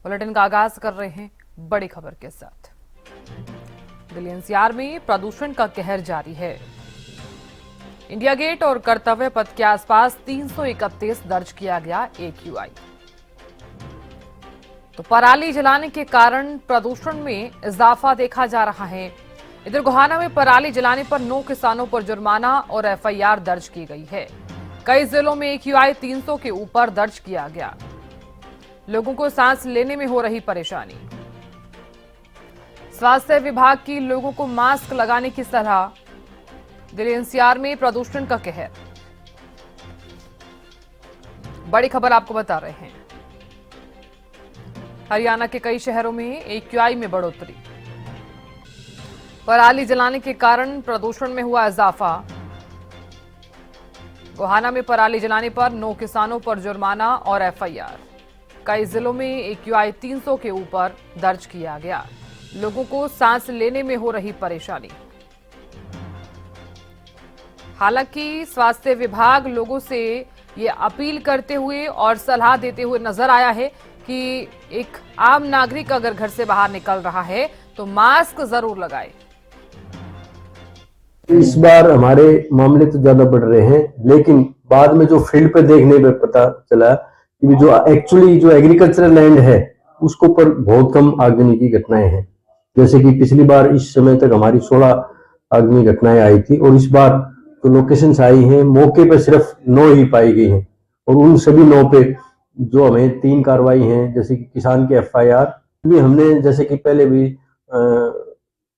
Bulletin का आगाज कर रहे हैं बड़ी खबर के साथ। दिल्ली एनसीआर में प्रदूषण का कहर जारी है। इंडिया गेट और कर्तव्य पथ के आसपास 331 दर्ज किया गया AQI। तो पराली जलाने के कारण प्रदूषण में इजाफा देखा जा रहा है। इधर गोहाना में पराली जलाने पर 9 किसानों पर जुर्माना और FIR दर्ज की गई है। कई जिलों में AQI 300 के ऊपर दर्ज किया गया। लोगों को सांस लेने में हो रही परेशानी। स्वास्थ्य विभाग की लोगों को मास्क लगाने की सलाह। दिल्ली एनसीआर में प्रदूषण का कहर। बड़ी खबर आपको बता रहे हैं। हरियाणा के कई शहरों में AQI में बढ़ोतरी। पराली जलाने के कारण प्रदूषण में हुआ इजाफा। गोहाना में पराली जलाने पर 9 किसानों पर जुर्माना और FIR। कई जिलों में AQI 300 के ऊपर दर्ज किया गया। लोगों को सांस लेने में हो रही परेशानी। हालांकि स्वास्थ्य विभाग लोगों से ये अपील करते हुए और सलाह देते हुए नजर आया है कि एक आम नागरिक अगर घर से बाहर निकल रहा है तो मास्क जरूर लगाए। इस बार हमारे मामले तो ज्यादा बढ़ रहे हैं, लेकिन बाद में जो फील्ड पे देखने में पता चला कि जो एक्चुअली जो एग्रीकल्चरल लैंड है उसको पर बहुत कम आगजनी की घटनाएं हैं। जैसे कि पिछली बार इस समय तक हमारी 16 आगजनी घटनाएं आई थी और इस बार जो लोकेशंस आई हैं मौके पर सिर्फ 9 ही पाई गई हैं और उन सभी 9 पे जो हमें 3 कार्रवाई हैं, जैसे कि किसान के FIR भी हमने, जैसे कि पहले भी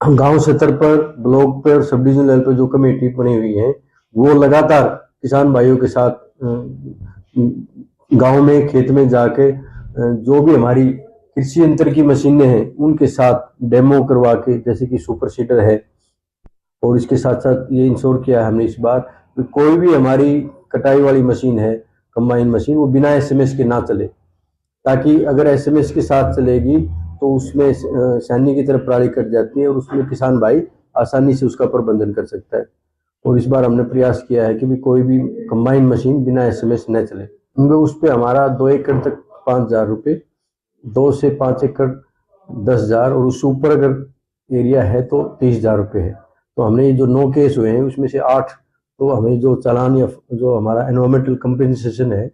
गांव स्तर पर, ब्लॉक पर, सब डिविजन लेवल पर जो कमेटी बनी हुई है वो लगातार किसान भाइयों के साथ गांव में खेत में जाके जो भी हमारी कृषि यंत्र की मशीनें हैं उनके साथ डेमो करवा के, जैसे कि सुपर सीडर है, और इसके साथ साथ ये इंश्योर किया है हमने इस बार कि कोई भी हमारी कटाई वाली मशीन है, कंबाइन मशीन, वो बिना SMS के ना चले, ताकि अगर SMS के साथ चलेगी तो उसमें सैनी की तरफ पराली कट जाती है और उसमें किसान भाई आसानी से उसका प्रबंधन कर सकता है। और इस बार हमने प्रयास किया है कि भी कोई भी कंबाइन मशीन बिना SMS न चले। उस पे हमारा 2 एकड़ तक 5,000 रुपये, 2 से 5 एकड़ 10,000 और उससे ऊपर अगर एरिया है तो 30,000 रुपये है। तो हमने जो 9 केस हुए हैं उसमें से 8 तो हमें जो चालान या जो हमारा एनवायरमेंटल कंपेंसेशन है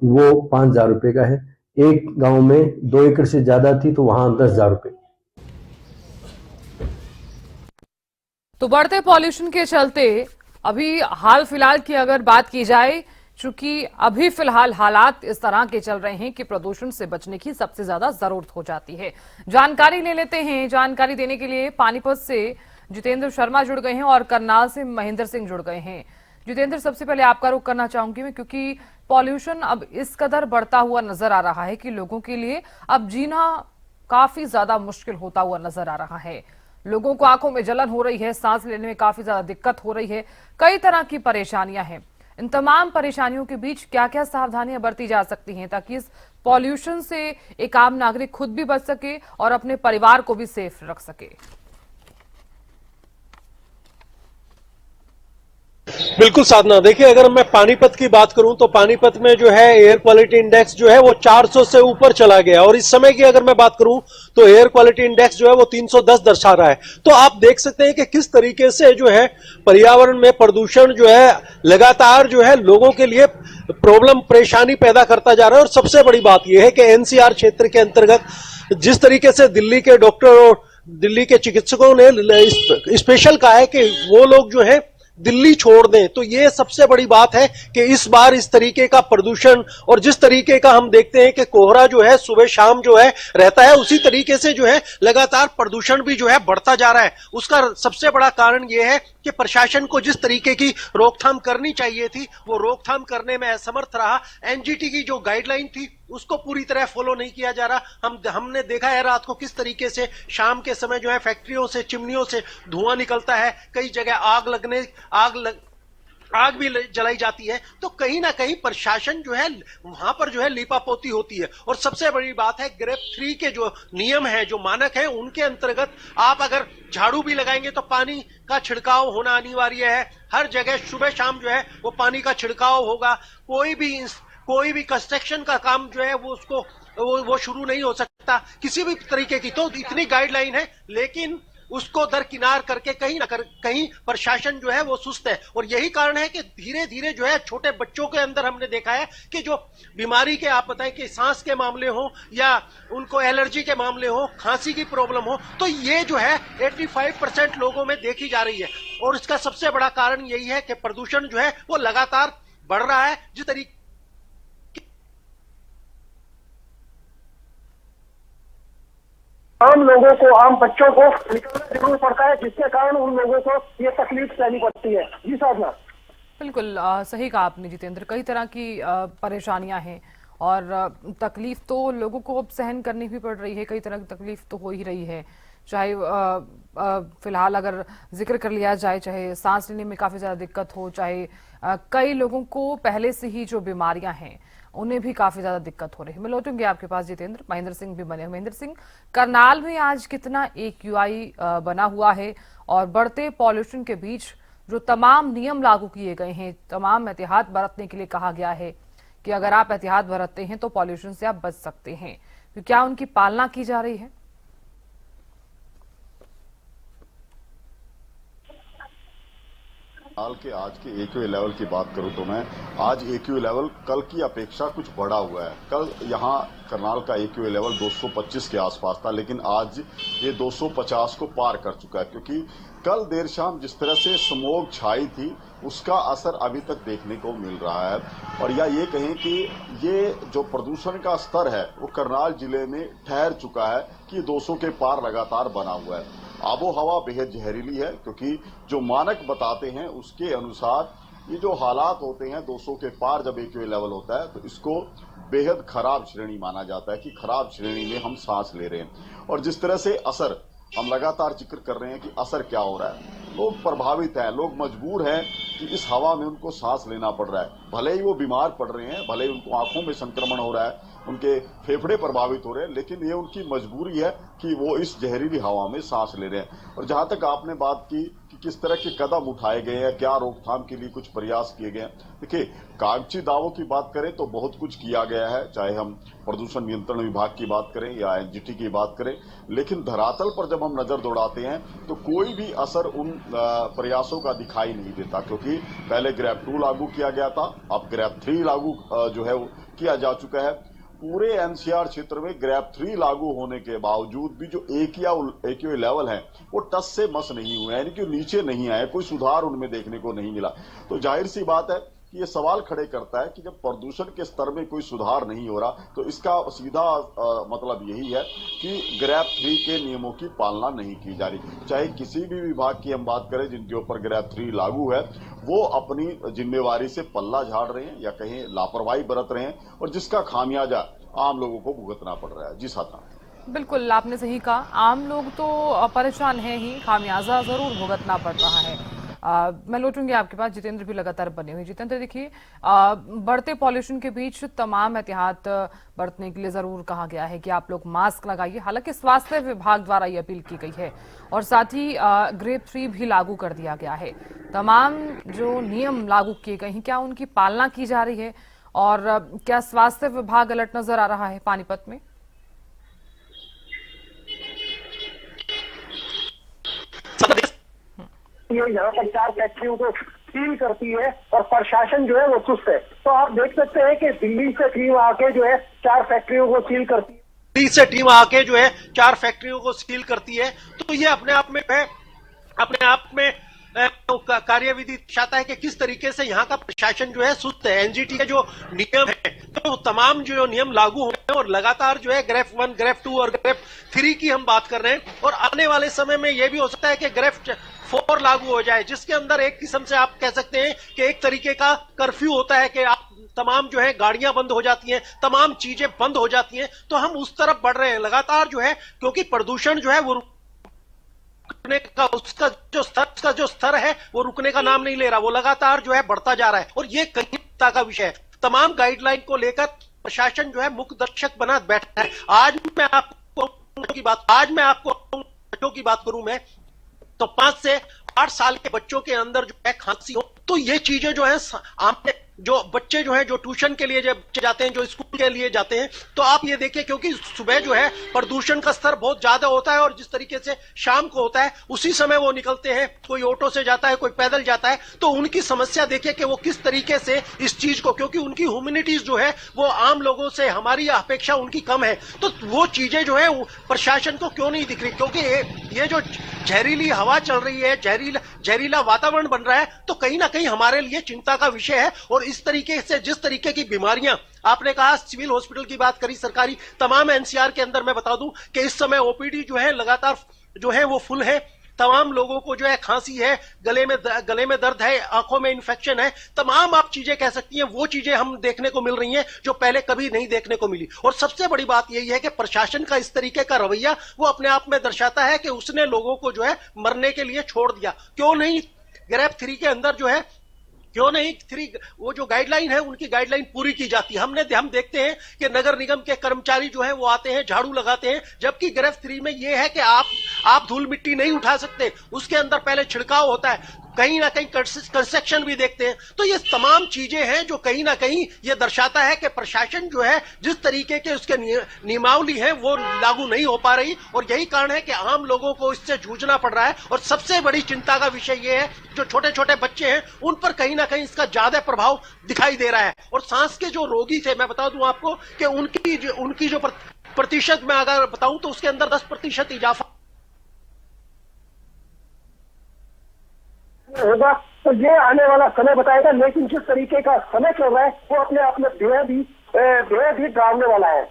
वो 5,000 रुपये का है। एक गांव में 2 एकड़ से ज्यादा थी तो वहां 10,000 रुपये। तो बढ़ते पॉल्यूशन के चलते अभी हाल फिलहाल की अगर बात की जाए, चूंकि अभी फिलहाल हालात इस तरह के चल रहे हैं कि प्रदूषण से बचने की सबसे ज्यादा जरूरत हो जाती है। जानकारी ले लेते हैं। जानकारी देने के लिए पानीपत से जितेंद्र शर्मा जुड़ गए हैं और करनाल से महेंद्र सिंह जुड़ गए हैं। जितेंद्र, सबसे पहले आपका रुख करना चाहूंगी मैं, क्योंकि पॉल्यूशन अब इस कदर बढ़ता हुआ नजर आ रहा है कि लोगों के लिए अब जीना काफी ज्यादा मुश्किल होता हुआ नजर आ रहा है। लोगों को आंखों में जलन हो रही है, सांस लेने में काफी ज्यादा दिक्कत हो रही है, कई तरह की परेशानियां हैं। इन तमाम परेशानियों के बीच क्या क्या सावधानियां बरती जा सकती हैं ताकि इस पॉल्यूशन से एक आम नागरिक खुद भी बच सके और अपने परिवार को भी सेफ रख सके? बिल्कुल साधना, देखिए अगर मैं पानीपत की बात करूं तो पानीपत में जो है एयर क्वालिटी इंडेक्स जो है वो 400 से ऊपर चला गया और इस समय की अगर मैं बात करूं तो एयर क्वालिटी इंडेक्स जो है वो 310 दर्शा रहा है। तो आप देख सकते हैं कि किस तरीके से जो है पर्यावरण में प्रदूषण जो है लगातार जो है लोगों के लिए प्रॉब्लम, परेशानी पैदा करता जा रहा है। और सबसे बड़ी बात यह है कि NCR क्षेत्र के अंतर्गत जिस तरीके से दिल्ली के डॉक्टर और दिल्ली के चिकित्सकों ने स्पेशल कहा है कि वो लोग जो है दिल्ली छोड़ दें, तो ये सबसे बड़ी बात है कि इस बार इस तरीके का प्रदूषण और जिस तरीके का हम देखते हैं कि कोहरा जो है सुबह शाम जो है रहता है, उसी तरीके से जो है लगातार प्रदूषण भी जो है बढ़ता जा रहा है। उसका सबसे बड़ा कारण ये है कि प्रशासन को जिस तरीके की रोकथाम करनी चाहिए थी वो रोकथाम करने में असमर्थ रहा। NGT की जो गाइडलाइन थी उसको पूरी तरह फॉलो नहीं किया जा रहा। हमने देखा है रात को किस तरीके से शाम के समय जो है फैक्ट्रियों से, चिमनियों से धुआं निकलता है, कई जगह आग भी जलाई जाती है। तो कहीं ना कहीं प्रशासन जो है वहां पर जो है लीपापोती होती है। और सबसे बड़ी बात है ग्रेप 3 के जो नियम है, जो मानक है, उनके अंतर्गत आप अगर झाड़ू भी लगाएंगे तो पानी का छिड़काव होना अनिवार्य है। हर जगह सुबह शाम जो है वो पानी का छिड़काव होगा। कोई भी कंस्ट्रक्शन का काम जो है वो उसको वो शुरू नहीं हो सकता किसी भी तरीके की। तो इतनी गाइडलाइन है, लेकिन उसको दरकिनार करके कहीं ना कहीं प्रशासन जो है वो सुस्त है। और यही कारण है कि धीरे धीरे जो है छोटे बच्चों के अंदर हमने देखा है कि जो बीमारी के, आप बताएं कि सांस के मामले हो या उनको एलर्जी के मामले हो, खांसी की प्रॉब्लम हो, तो ये जो है 85% लोगों में देखी जा रही है। और इसका सबसे बड़ा कारण यही है कि प्रदूषण जो है वो लगातार बढ़ रहा है। जिस तरीके आम लोगों को, आम बच्चों को निकलना जरूर पड़ता है, जिसके कारण उन लोगों को ये तकलीफ सहनी पड़ती है। जी साधना। बिल्कुल सही कहा आपने जितेंद्र, कई तरह की परेशानियां हैं और तकलीफ तो लोगों को अब सहन करनी भी पड़ रही है। कई तरह की तकलीफ तो हो ही रही है, चाहे फिलहाल अगर जिक्र कर लिया जाए, चाहे सांस लेने में काफी ज्यादा दिक्कत हो, चाहे कई लोगों को पहले से ही जो बीमारियां हैं उन्हें भी काफी ज्यादा दिक्कत हो रही है। मैं लौटूंगी आपके पास जितेंद्र। महेंद्र सिंह भी बने। महेंद्र सिंह, करनाल में आज कितना AQI बना हुआ है और बढ़ते पॉल्यूशन के बीच जो तमाम नियम लागू किए गए हैं, तमाम एहतियात बरतने के लिए कहा गया है कि अगर आप एहतियात बरतते हैं तो पॉल्यूशन से आप बच सकते हैं, तो क्या उनकी पालना की जा रही है? हाल के आज के AQI लेवल की बात करूं तो मैं आज AQI लेवल कल की अपेक्षा कुछ बढ़ा हुआ है। कल यहां करनाल का AQI लेवल 225 के आसपास था, लेकिन आज ये 250 को पार कर चुका है, क्योंकि कल देर शाम जिस तरह से स्मोग छाई थी उसका असर अभी तक देखने को मिल रहा है। और या ये कहें कि ये जो प्रदूषण का स्तर है वो करनाल जिले में ठहर चुका है कि 200 के पार लगातार बना हुआ है। आबो हवा बेहद जहरीली है, क्योंकि जो मानक बताते हैं उसके अनुसार ये जो हालात होते हैं 200 के पार जब AQI लेवल होता है तो इसको बेहद खराब श्रेणी माना जाता है कि खराब श्रेणी में हम सांस ले रहे हैं। और जिस तरह से असर हम लगातार जिक्र कर रहे हैं कि असर क्या हो रहा है, लोग प्रभावित हैं, लोग मजबूर हैं कि इस हवा में उनको सांस लेना पड़ रहा है। भले ही वो बीमार पड़ रहे हैं, भले ही उनको आंखों में संक्रमण हो रहा है, उनके फेफड़े प्रभावित हो रहे हैं, लेकिन ये उनकी मजबूरी है कि वो इस जहरीली हवा में सांस ले रहे हैं। और जहां तक आपने बात की कि किस तरह के कदम उठाए गए हैं, क्या रोकथाम के लिए कुछ प्रयास किए गए हैं, देखिए कागजी दावों की बात करें तो बहुत कुछ किया गया है, चाहे हम प्रदूषण नियंत्रण विभाग की बात करें या NGT की बात करें, लेकिन धरातल पर जब हम नजर दौड़ाते हैं तो कोई भी असर उन प्रयासों का दिखाई नहीं देता। क्योंकि पहले ग्रैप 2 लागू किया गया था, अब ग्रैप 3 लागू जो है वो किया जा चुका है। पूरे NCR क्षेत्र में ग्रैप 3 लागू होने के बावजूद भी जो AQI लेवल है वो टस से मस नहीं हुए, यानी कि नीचे नहीं आए, कोई सुधार उनमें देखने को नहीं मिला। तो जाहिर सी बात है कि ये सवाल खड़े करता है कि जब प्रदूषण के स्तर में कोई सुधार नहीं हो रहा तो इसका सीधा मतलब यही है कि ग्रैप 3 के नियमों की पालना नहीं की जा रही। चाहे किसी भी विभाग की हम बात करें जिनके ऊपर ग्रैप 3 लागू है, वो अपनी जिम्मेवारी से पल्ला झाड़ रहे हैं या कहीं लापरवाही बरत रहे हैं, और जिसका खामियाजा आम लोगों को भुगतना पड़ रहा है। जी साधना। बिल्कुल आपने सही कहा, आम लोग तो परेशान हैं ही, खामियाजा जरूर भुगतना पड़ रहा है। मैं लौटूंगी आपके पास। जितेंद्र भी लगातार बने हुए। जितेंद्र देखिए, बढ़ते पॉल्यूशन के बीच तमाम एहतियात बरतने के लिए जरूर कहा गया है कि आप लोग मास्क लगाइए। हालांकि स्वास्थ्य विभाग द्वारा ये अपील की गई है और साथ ही ग्रेप 3 भी लागू कर दिया गया है। तमाम जो नियम लागू किए गए हैं क्या उनकी पालना की जा रही है और क्या स्वास्थ्य विभाग अलर्ट नजर आ रहा है पानीपत में? ये यहाँ पर 4 फैक्ट्रियों को सील करती है और प्रशासन जो है वो सुस्त है। तो आप देख सकते हैं कि दिल्ली से टीम आके जो है 4 फैक्ट्रियों को सील करती है। दिल्ली से टीम आके जो है 4 फैक्ट्रियों को सील करती है, तो ये अपने आप में कार्यविधि दर्शाता है कि किस तरीके से यहाँ का प्रशासन जो है सुस्त है। NGT के जो नियम है, तो तमाम जो नियम लागू हो रहे हैं और लगातार जो है ग्रेफ 1, ग्रेफ 2 और ग्रेफ 3 की हम बात कर रहे हैं। और आने वाले समय में यह भी हो सकता है कि ग्रेफ 4 लागू हो जाए, जिसके अंदर एक किस्म से आप कह सकते हैं कि एक तरीके का कर्फ्यू होता है कि आप तमाम जो है गाड़ियां बंद हो जाती हैं, तमाम चीजें बंद हो जाती हैं। तो हम उस तरफ बढ़ रहे हैं लगातार जो है, क्योंकि प्रदूषण जो है वो रुकने का उसका जो स्तर है वो रुकने का नाम नहीं ले रहा, वो लगातार जो है बढ़ता जा रहा है। और ये कहीं चिंता का विषय है। तमाम गाइडलाइन को लेकर प्रशासन जो है मुख्य दर्शक बना बैठा है। आज मैं आपको बच्चों की बात करूं मैं, तो 5 से 8 साल के बच्चों के अंदर जो है खांसी हो, तो ये चीजें जो है जो बच्चे जो है जो ट्यूशन के लिए जब जाते हैं, जो स्कूल के लिए जाते हैं, तो आप ये देखिए क्योंकि सुबह जो है प्रदूषण का स्तर बहुत ज्यादा होता है और जिस तरीके से शाम को होता है उसी समय वो निकलते हैं, कोई ऑटो से जाता है, कोई पैदल जाता है, तो उनकी समस्या देखिए कि वो किस तरीके से इस चीज को, क्योंकि उनकी ह्यूमिनिटीज जो है वो आम लोगों से हमारी अपेक्षा उनकी कम है, तो वो चीजें जो है प्रशासन को क्यों नहीं दिख रही? क्योंकि ये जो जहरीली हवा चल रही है, जहरीला वातावरण बन रहा है, तो कहीं ना कहीं हमारे लिए चिंता का विषय है। और इस तरीके से जिस तरीके की बीमारियां आपने कहा, सिविल हॉस्पिटल की बात करी, सरकारी तमाम एनसीआर के अंदर मैं बता दूं कि इस समय ओपीडी जो है लगातार जो है वो फुल है। तमाम लोगों को जो है खांसी है, गले में दर्द है, आंखों में इन्फेक्शन है, तमाम आप चीजें कह सकती हैं, वो चीजें हम देखने को मिल रही हैं जो पहले कभी नहीं देखने को मिली। और सबसे बड़ी बात यही है कि प्रशासन का इस तरीके का रवैया वो अपने आप में दर्शाता है कि उसने लोगों को जो है मरने के लिए छोड़ दिया। क्यों नहीं ग्रेफ 3 के अंदर जो है, क्यों नहीं 3 वो जो गाइडलाइन है उनकी गाइडलाइन पूरी की जाती है? हम देखते हैं कि नगर निगम के कर्मचारी जो है वो आते हैं, झाड़ू लगाते हैं, जबकि ग्रेफ 3 में ये है कि आप धूल मिट्टी नहीं उठा सकते, उसके अंदर पहले छिड़काव होता है, कहीं ना कहीं कंस्ट्रक्शन भी देखते हैं। तो ये तमाम चीजें हैं जो कहीं ना कहीं ये दर्शाता है कि प्रशासन जो है जिस तरीके के उसके नियमावली है वो लागू नहीं हो पा रही, और यही कारण है कि आम लोगों को इससे जूझना पड़ रहा है। और सबसे बड़ी चिंता का विषय ये है जो छोटे छोटे बच्चे हैं उन पर कहीं ना कहीं इसका ज्यादा प्रभाव दिखाई दे रहा है। और सांस के जो रोगी थे, मैं बता दूं आपको कि उनकी जो प्रतिशत में अगर बताऊं तो उसके अंदर 10% इजाफा होगा, तो ये आने वाला समय बताएगा। लेकिन जिस तरीके का समय चल रहा है वो अपने आप में बेहद ही डरावने वाला है।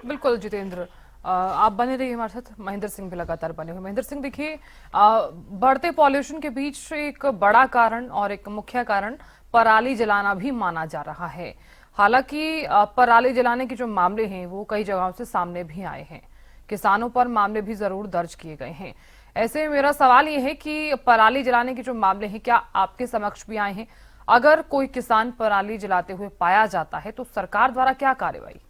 बिल्कुल जितेंद्र, आप बने रहिए हमारे साथ। महेंद्र सिंह भी लगातार बने हुए। महेंद्र सिंह, देखिए बढ़ते पॉल्यूशन के बीच एक बड़ा कारण और एक मुख्य कारण पराली जलाना भी माना जा रहा है। हालांकि पराली जलाने के जो मामले हैं वो कई जगहों से सामने भी आए हैं, किसानों पर मामले भी जरूर दर्ज किए गए हैं। ऐसे में मेरा सवाल ये है कि पराली जलाने के जो मामले हैं क्या आपके समक्ष भी आए हैं? अगर कोई किसान पराली जलाते हुए पाया जाता है तो सरकार द्वारा क्या कार्रवाई?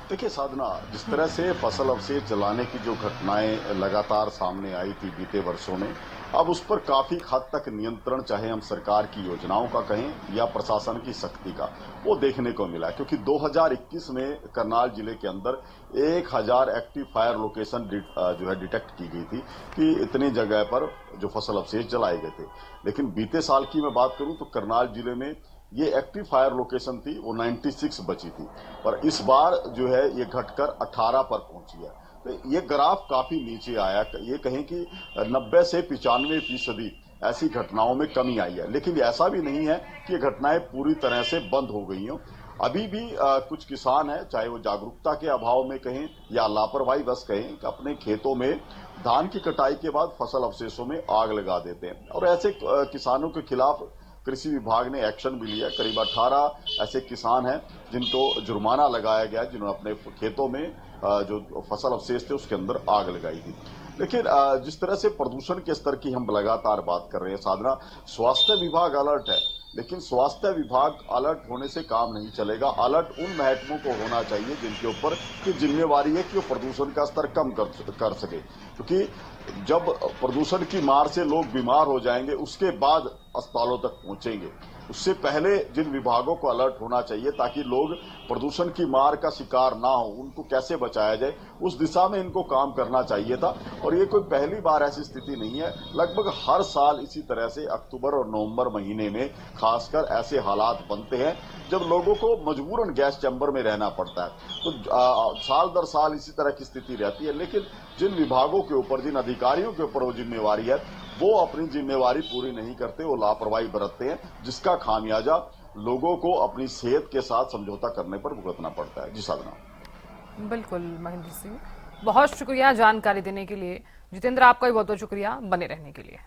देखिए साधना, जिस तरह से फसल अवशेष जलाने की जो घटनाएं लगातार सामने आई थी बीते वर्षों में, अब उस पर काफी हद तक नियंत्रण, चाहे हम सरकार की योजनाओं का कहें या प्रशासन की सख्ती का, वो देखने को मिला। क्योंकि 2021 में करनाल जिले के अंदर 1000 एक्टिव फायर लोकेशन जो है डिटेक्ट की गई थी कि इतनी जगह पर जो फसल अवशेष जलाए गए थे। लेकिन बीते साल की मैं बात करूं तो करनाल जिले में ये एक्टिव फायर लोकेशन थी वो 96 बची थी, पर इस बार जो है ये घटकर 18 पर पहुंची है। तो ये ग्राफ काफी नीचे आया। ये कहें कि 90 से 95% ऐसी घटनाओं में कमी आई है। लेकिन ऐसा भी नहीं है कि ये घटनाएं पूरी तरह से बंद हो गई हों। अभी भी कुछ किसान हैं, चाहे वो जागरूकता के अभाव में कहें या लापरवाही बस कहें, कि अपने खेतों में धान की कटाई के बाद फसल अवशेषों में आग लगा देते हैं। और ऐसे किसानों के खिलाफ कृषि विभाग ने एक्शन भी लिया। करीब 18 ऐसे किसान हैं जिनको जुर्माना लगाया गया, जिन्होंने अपने खेतों में जो फसल अवशेष थे उसके अंदर आग लगाई थी। लेकिन जिस तरह से प्रदूषण के स्तर की हम लगातार बात कर रहे हैं साधना, स्वास्थ्य विभाग अलर्ट है, लेकिन स्वास्थ्य विभाग अलर्ट होने से काम नहीं चलेगा। अलर्ट उन महकमों को होना चाहिए जिनके ऊपर की जिम्मेवारी है कि वो प्रदूषण का स्तर कम कर सके। क्योंकि जब प्रदूषण की मार से लोग बीमार हो जाएंगे उसके बाद अस्पतालों तक पहुंचेंगे, उससे पहले जिन विभागों को अलर्ट होना चाहिए ताकि लोग प्रदूषण की मार का शिकार ना हो, उनको कैसे बचाया जाए, उस दिशा में इनको काम करना चाहिए था। और ये कोई पहली बार ऐसी स्थिति नहीं है, लगभग हर साल इसी तरह से अक्टूबर और नवंबर महीने में खासकर ऐसे हालात बनते हैं जब लोगों को मजबूरन गैस चैम्बर में रहना पड़ता है। तो साल दर साल इसी तरह की स्थिति रहती है। लेकिन जिन विभागों के ऊपर, जिन अधिकारियों के ऊपर वो जिम्मेवारी है, वो अपनी जिम्मेवारी पूरी नहीं करते, वो लापरवाही बरतते हैं, जिसका खामियाजा लोगों को अपनी सेहत के साथ समझौता करने पर भुगतना पड़ता है। जी साधना। बिल्कुल महेंद्र सिंह, बहुत शुक्रिया जानकारी देने के लिए। जितेंद्र, आपका भी बहुत बहुत शुक्रिया बने रहने के लिए।